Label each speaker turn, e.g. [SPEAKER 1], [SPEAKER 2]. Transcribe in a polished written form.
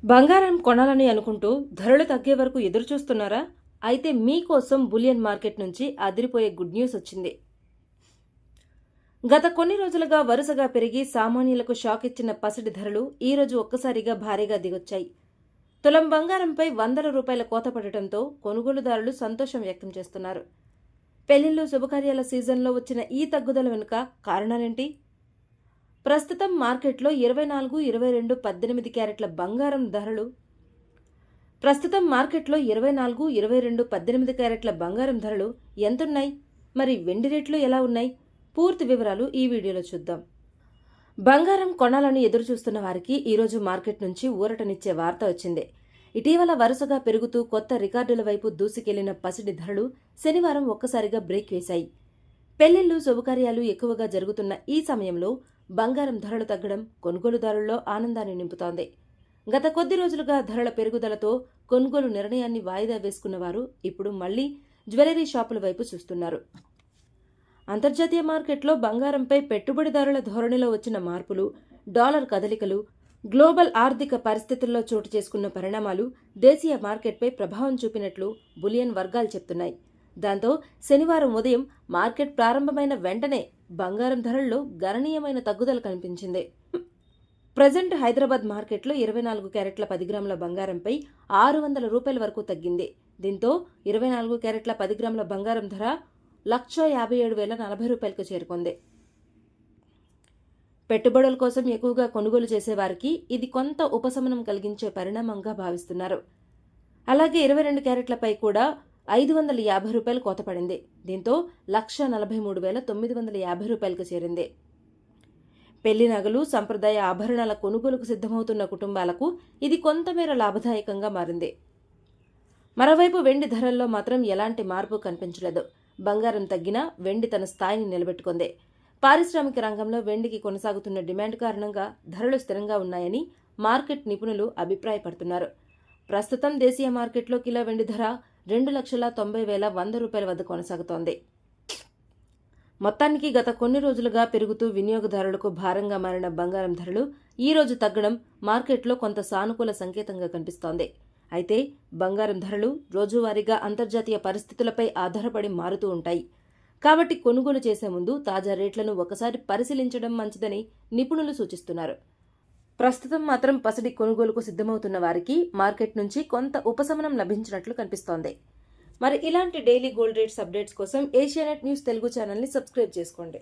[SPEAKER 1] బంగారం కొనాలని అనుకుంటూ ధరలు తగ్గే వరకు ఎదురుచూస్తున్నారా? అయితే మీకోసం బులియన్ మార్కెట్ నుంచి అదిరిపోయే గుడ్ న్యూస్ వచ్చింది. గత కొన్ని రోజులుగా వరుసగా పెరిగి సామాన్యులకు షాక్ ఇచ్చిన పసిడి ధరలు ఈ రోజు ఒక్కసారిగా భారీగా దిగొచ్చాయి. తులం బంగారంపై వందల రూపాయల కోత పడటంతో కొనుగోలుదారులు సంతోషం వ్యక్తం చేస్తున్నారు. పెళ్లిళ్లు, శుభకార్యాల సీజన్లో వచ్చిన ఈ తగ్గుదల వెనుక కారణాలేంటి? ప్రస్తుతం మార్కెట్లో 24, 22, 18 క్యారెట్ల బంగారం ధరలు ఎంతున్నాయి? మరి వెండి రేట్లు ఎలా ఉన్నాయి? పూర్తి వివరాలు ఈ వీడియోలో చూద్దాం. బంగారం కొనాలని ఎదురుచూస్తున్న వారికి ఈరోజు మార్కెట్ నుంచి ఊరటనిచ్చే వార్త వచ్చింది. ఇటీవల వరుసగా పెరుగుతూ కొత్త రికార్డుల వైపు దూసుకెళ్లిన పసిడి ధరలు శనివారం ఒక్కసారిగా బ్రేక్ వేశాయి. పెళ్లిళ్లు, శుభకార్యాలు ఎక్కువగా జరుగుతున్న ఈ సమయంలో బంగారం ధరలు తగ్గడం కొనుగోలుదారుల్లో ఆనందాన్ని నింపుతోంది. గత కొద్ది రోజులుగా ధరల పెరుగుదలతో కొనుగోలు నిర్ణయాన్ని వాయిదా వేసుకున్న వారు ఇప్పుడు మళ్లీ జ్యువెలరీ షాపుల వైపు చూస్తున్నారు. అంతర్జాతీయ మార్కెట్లో బంగారంపై పెట్టుబడిదారుల ధోరణిలో వచ్చిన మార్పులు, డాలర్ కదలికలు, గ్లోబల్ ఆర్థిక పరిస్థితుల్లో చోటు చేసుకున్న పరిణామాలు దేశీయ మార్కెట్పై ప్రభావం చూపినట్లు బులియన్ వర్గాలు చెప్తున్నాయి. దాంతో శనివారం ఉదయం మార్కెట్ ప్రారంభమైన వెంటనే బంగారం ధరల్లో గణనీయమైన తగ్గుదల కనిపించింది. ప్రజెంట్ హైదరాబాద్ మార్కెట్లో 24 క్యారెట్ల 10 గ్రాముల బంగారంపై 600 రూపాయల వరకు తగ్గింది. దీంతో 24 క్యారెట్ల 10 గ్రాముల బంగారం ధర 1,57,040 రూపాయలకు చేరుకుంది. పెట్టుబడుల కోసం ఎక్కువగా కొనుగోలు చేసేవారికి ఇది కొంత ఉపశమనం కలిగించే పరిణామంగా భావిస్తున్నారు. అలాగే 22 క్యారెట్లపై కూడా 550 రూపాయలు కోత పడింది. దీంతో 1,43,950 రూపాయలకు చేరింది. పెళ్లి నగలు, సంప్రదాయ ఆభరణాల కొనుగోలుకు సిద్ధమవుతున్న కుటుంబాలకు ఇది కొంతమేర లాభదాయకంగా మారింది. మరోవైపు వెండి ధరల్లో మాత్రం ఎలాంటి మార్పు కనిపించలేదు. బంగారం తగ్గినా వెండి తన స్థాయిని నిలబెట్టుకుంది. పారిశ్రామిక రంగంలో వెండికి కొనసాగుతున్న డిమాండ్ కారణంగా ధరలు స్థిరంగా ఉన్నాయని మార్కెట్ నిపుణులు అభిప్రాయపడుతున్నారు. ప్రస్తుతం దేశీయ మార్కెట్లో కిలో వెండి ధర 2,90,100 రూపాయల వద్ద కొనసాగుతోంది. మొత్తానికి గత కొన్ని రోజులుగా పెరుగుతూ వినియోగదారులకు భారంగా మారిన బంగారం ధరలు ఈ రోజు తగ్గడం మార్కెట్లో కొంత సానుకూల సంకేతంగా కనిపిస్తోంది. అయితే బంగారం ధరలు రోజువారీగా అంతర్జాతీయ పరిస్థితులపై ఆధారపడి మారుతూ ఉంటాయి. కాబట్టి కొనుగోలు చేసే ముందు తాజా రేట్లను ఒకసారి పరిశీలించడం మంచిదని నిపుణులు సూచిస్తున్నారు. ప్రస్తుతం మాత్రం పసిడి కొనుగోలుకు సిద్ధమవుతున్న వారికి మార్కెట్ నుంచి కొంత ఉపశమనం లభించినట్లు కనిపిస్తోంది. మరి ఇలాంటి డైలీ గోల్డ్ రేట్స్ అప్డేట్స్ కోసం ఏషియానెట్ న్యూస్ తెలుగు ఛానల్ని సబ్స్క్రైబ్ చేసుకోండి.